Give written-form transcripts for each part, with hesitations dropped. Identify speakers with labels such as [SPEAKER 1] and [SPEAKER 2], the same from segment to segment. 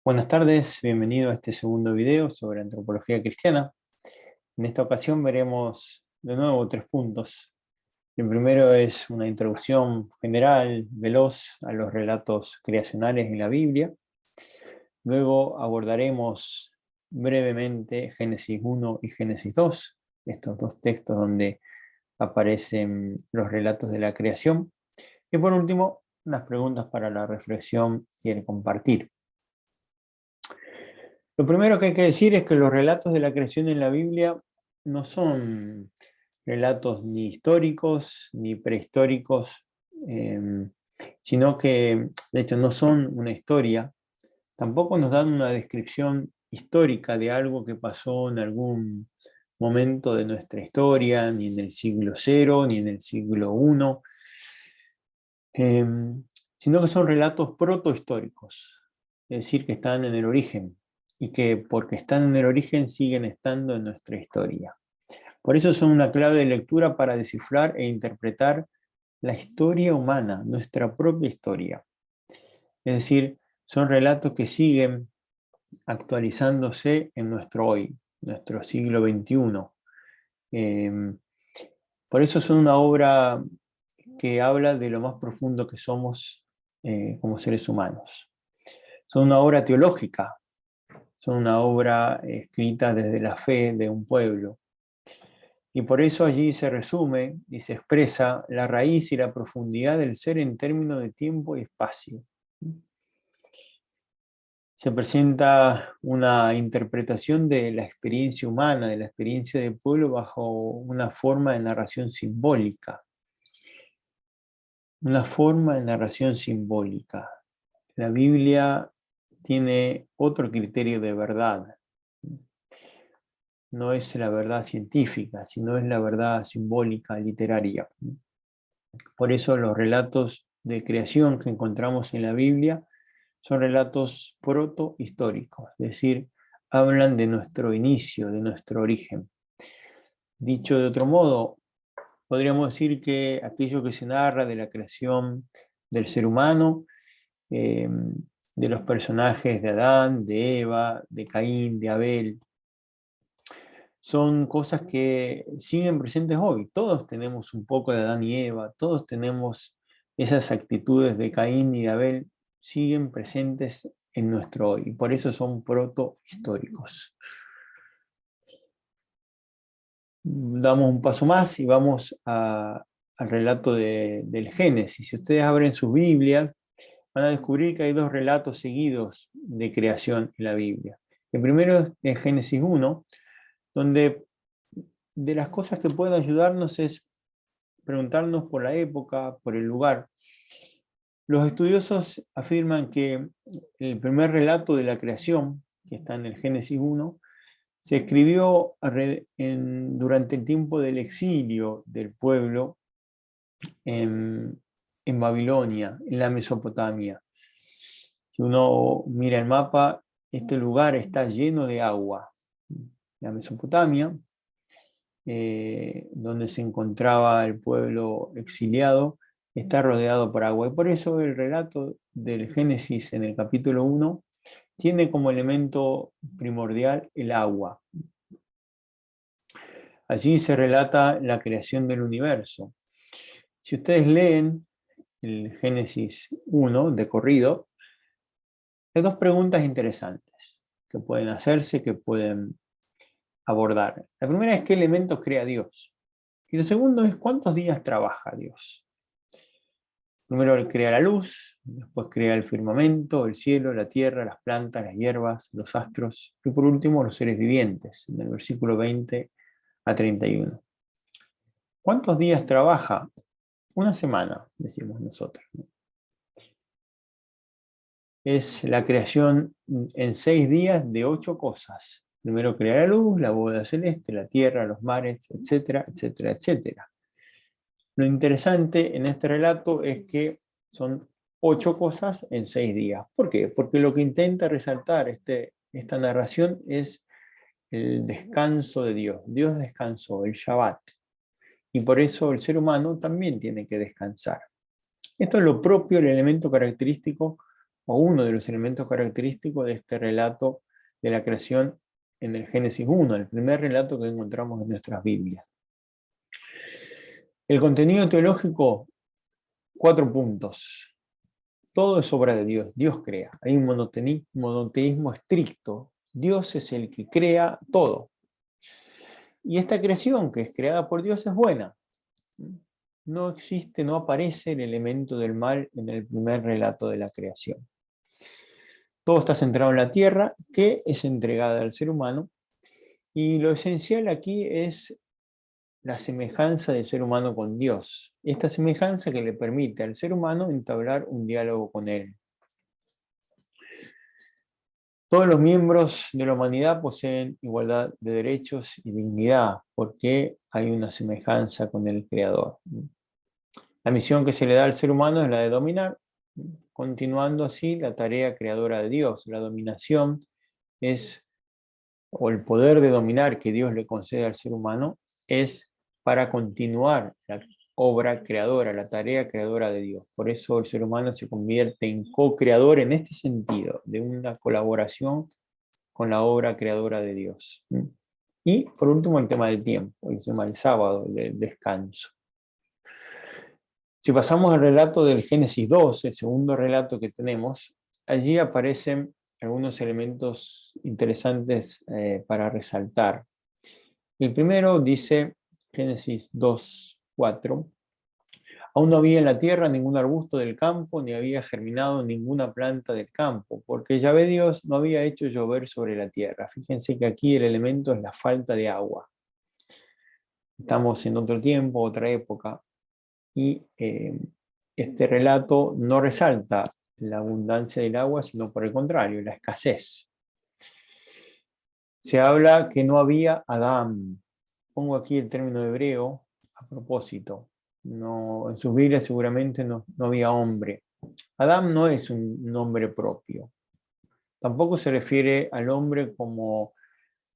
[SPEAKER 1] Buenas tardes, bienvenido a este segundo video sobre antropología cristiana. En esta ocasión veremos de nuevo 3 puntos. El primero es una introducción general, veloz, a los relatos creacionales en la Biblia. Luego abordaremos brevemente Génesis 1 y Génesis 2, estos dos textos donde aparecen los relatos de la creación. Y por último, unas preguntas para la reflexión y el compartir. Lo primero que hay que decir es que los relatos de la creación en la Biblia no son relatos ni históricos ni prehistóricos, sino que, de hecho, no son una historia. Tampoco nos dan una descripción histórica de algo que pasó en algún momento de nuestra historia, ni en el siglo cero, ni en el siglo I, sino que son relatos protohistóricos, es decir, que están en el origen, y que porque están en el origen siguen estando en nuestra historia. Por eso son una clave de lectura para descifrar e interpretar la historia humana, nuestra propia historia. Es decir, son relatos que siguen actualizándose en nuestro hoy, nuestro siglo XXI. Por eso son una obra que habla de lo más profundo que somos como seres humanos. Son una obra teológica, son una obra escrita desde la fe de un pueblo. Y por eso allí se resume y se expresa la raíz y la profundidad del ser en términos de tiempo y espacio. Se presenta una interpretación de la experiencia humana, de la experiencia del pueblo bajo una forma de narración simbólica. Una forma de narración simbólica. La Biblia tiene otro criterio de verdad. No es la verdad científica, sino es la verdad simbólica, literaria. Por eso los relatos de creación que encontramos en la Biblia son relatos protohistóricos, es decir, hablan de nuestro inicio, de nuestro origen. Dicho de otro modo, podríamos decir que aquello que se narra de la creación del ser humano, de los personajes de Adán, de Eva, de Caín, de Abel, son cosas que siguen presentes hoy. Todos tenemos un poco de Adán y Eva, todos tenemos esas actitudes de Caín y de Abel, siguen presentes en nuestro hoy, y por eso son protohistóricos. Damos un paso más y vamos al relato del Génesis. Si ustedes abren sus Biblias, van a descubrir que hay 2 relatos seguidos de creación en la Biblia. El primero es Génesis 1, donde de las cosas que pueden ayudarnos es preguntarnos por la época, por el lugar. Los estudiosos afirman que el primer relato de la creación, que está en el Génesis 1, se escribió durante el tiempo del exilio del pueblo en Babilonia, en la Mesopotamia. Si uno mira el mapa, este lugar está lleno de agua. La Mesopotamia, donde se encontraba el pueblo exiliado, está rodeado por agua. Y por eso el relato del Génesis en el capítulo 1 tiene como elemento primordial el agua. Allí se relata la creación del universo. Si ustedes leen el Génesis 1 de corrido, hay 2 preguntas interesantes que pueden hacerse, que pueden abordar. La primera es: ¿qué elementos crea Dios? Y lo segundo es: ¿cuántos días trabaja Dios? Primero Él crea la luz, después crea el firmamento, el cielo, la tierra, las plantas, las hierbas, los astros, y por último los seres vivientes, en el versículo 20 a 31. ¿Cuántos días trabaja? Una semana, decimos nosotros. Es la creación en 6 días de 8 cosas. Primero crea la luz, la bóveda celeste, la tierra, los mares, etcétera, etcétera, etcétera. Lo interesante en este relato es que son 8 cosas en 6 días. ¿Por qué? Porque lo que intenta resaltar esta narración es el descanso de Dios. Dios descansó, el Shabbat. Y por eso el ser humano también tiene que descansar. Esto es lo propio, el elemento característico o uno de los elementos característicos de este relato de la creación en el Génesis 1, el primer relato que encontramos en nuestras Biblias. El contenido teológico, 4 puntos. Todo es obra de Dios, Dios crea. Hay un monoteísmo estricto. Dios es el que crea todo. Y esta creación que es creada por Dios es buena. No existe, no aparece el elemento del mal en el primer relato de la creación. Todo está centrado en la tierra, que es entregada al ser humano, y lo esencial aquí es la semejanza del ser humano con Dios. Esta semejanza que le permite al ser humano entablar un diálogo con Él. Todos los miembros de la humanidad poseen igualdad de derechos y dignidad, porque hay una semejanza con el Creador. La misión que se le da al ser humano es la de dominar, continuando así la tarea creadora de Dios. La dominación es, o el poder de dominar que Dios le concede al ser humano, es para continuar la obra creadora, la tarea creadora de Dios. Por eso el ser humano se convierte en co-creador en este sentido, de una colaboración con la obra creadora de Dios. Y por último el tema del tiempo, el tema del sábado, del descanso. Si pasamos al relato del Génesis 2, el segundo relato que tenemos, allí aparecen algunos elementos interesantes para resaltar. El primero dice, Génesis 2:4, aún no había en la tierra ningún arbusto del campo, ni había germinado ninguna planta del campo, porque Yahvé Dios no había hecho llover sobre la tierra. Fíjense que aquí el elemento es la falta de agua. Estamos en otro tiempo, otra época, y este relato no resalta la abundancia del agua, sino por el contrario, la escasez. Se habla que no había Adán. Pongo aquí el término hebreo a propósito. No, en sus Biblias seguramente no había hombre. Adán no es un nombre propio. Tampoco se refiere al hombre como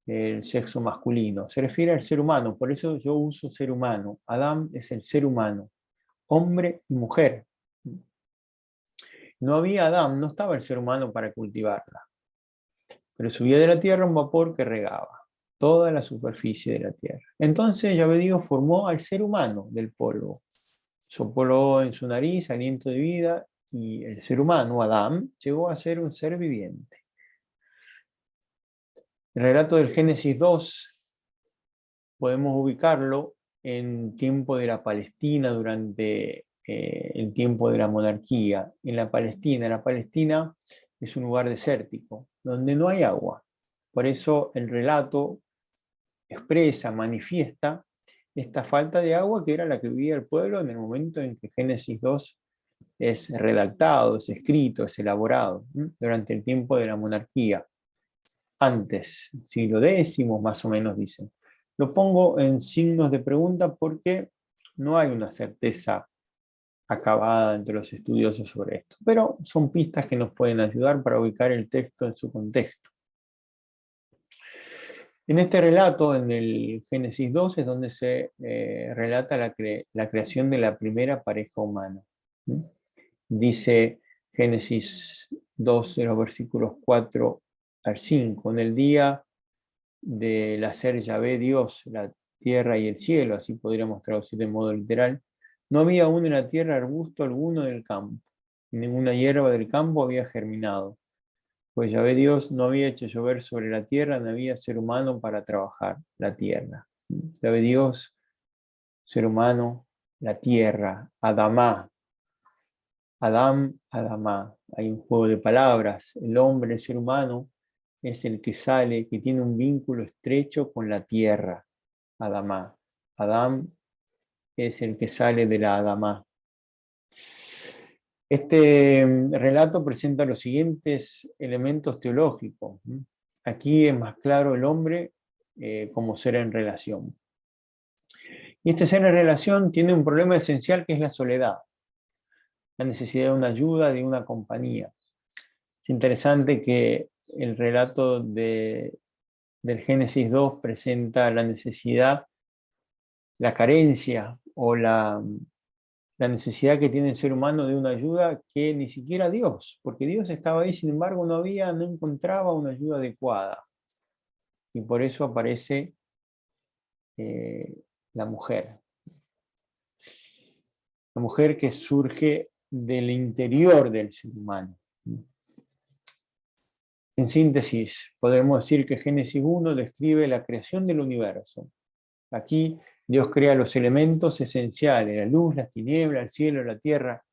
[SPEAKER 1] el sexo masculino. Se refiere al ser humano. Por eso yo uso ser humano. Adán es el ser humano. Hombre y mujer. No había Adán, no estaba el ser humano para cultivarla. Pero subía de la tierra un vapor que regaba toda la superficie de la tierra. Entonces Yahvé Dios formó al ser humano del polvo. Sopló en su nariz aliento de vida y el ser humano, Adán, llegó a ser un ser viviente. El relato del Génesis 2 podemos ubicarlo en tiempo de la Palestina, durante el tiempo de la monarquía. La Palestina es un lugar desértico, donde no hay agua. Por eso el relato expresa, manifiesta esta falta de agua que era la que vivía el pueblo en el momento en que Génesis 2 es redactado, es escrito, es elaborado, durante el tiempo de la monarquía. Antes, siglo X, más o menos dicen. Lo pongo en signos de pregunta porque no hay una certeza acabada entre los estudiosos sobre esto, pero son pistas que nos pueden ayudar para ubicar el texto en su contexto. En este relato, en el Génesis 2, es donde se relata la creación de la primera pareja humana. Dice Génesis 2, de los versículos 4 al 5, en el día del hacer Yahvé Dios, la tierra y el cielo, así podríamos traducir de modo literal, no había aún en la tierra arbusto alguno del campo, y ninguna hierba del campo había germinado, pues Yahvé Dios no había hecho llover sobre la tierra, no había ser humano para trabajar la tierra. Yahvé Dios, ser humano, la tierra, Adamá. Adán, Adamá. Hay un juego de palabras. El hombre, el ser humano, es el que sale, que tiene un vínculo estrecho con la tierra, Adamá. Adán es el que sale de la Adamá. Este relato presenta los siguientes elementos teológicos. Aquí es más claro el hombre como ser en relación. Y este ser en relación tiene un problema esencial que es la soledad, la necesidad de una ayuda, de una compañía. Es interesante que el relato del Génesis 2 presenta la necesidad, la carencia o la la necesidad que tiene el ser humano de una ayuda que ni siquiera Dios, porque Dios estaba ahí, sin embargo no encontraba una ayuda adecuada. Y por eso aparece la mujer. La mujer que surge del interior del ser humano. En síntesis, podemos decir que Génesis 1 describe la creación del universo. Aquí Dios crea los elementos esenciales, la luz, las tinieblas, el cielo, la tierra.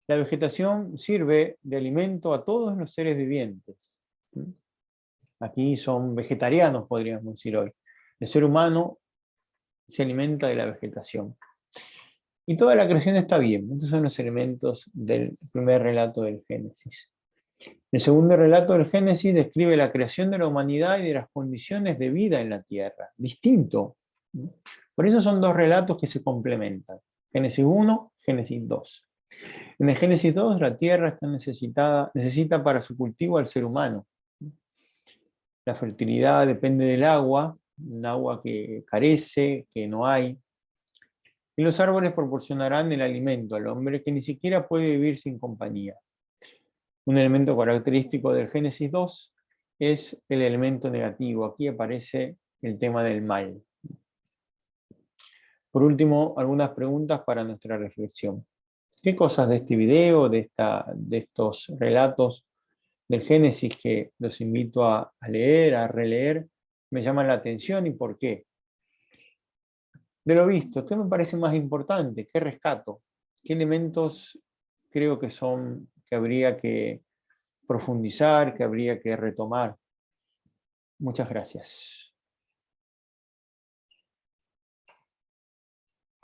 [SPEAKER 1] La vegetación sirve de alimento a todos los seres vivientes. Aquí son vegetarianos, podríamos decir hoy. El ser humano se alimenta de la vegetación. Y toda la creación está bien. Estos son los elementos del primer relato del Génesis. El segundo relato del Génesis describe la creación de la humanidad y de las condiciones de vida en la tierra. Distinto. Por eso son dos relatos que se complementan. Génesis 1, Génesis 2. En el Génesis 2, la tierra está necesita para su cultivo al ser humano. La fertilidad depende del agua, un agua que carece, que no hay. Y los árboles proporcionarán el alimento al hombre que ni siquiera puede vivir sin compañía. Un elemento característico del Génesis 2 es el elemento negativo. Aquí aparece el tema del mal. Por último, algunas preguntas para nuestra reflexión. ¿Qué cosas de este video, de estos relatos del Génesis que los invito a leer, a releer, me llaman la atención y por qué? De lo visto, ¿qué me parece más importante? ¿Qué rescato? ¿Qué elementos creo que habría que profundizar, que habría que retomar? Muchas gracias.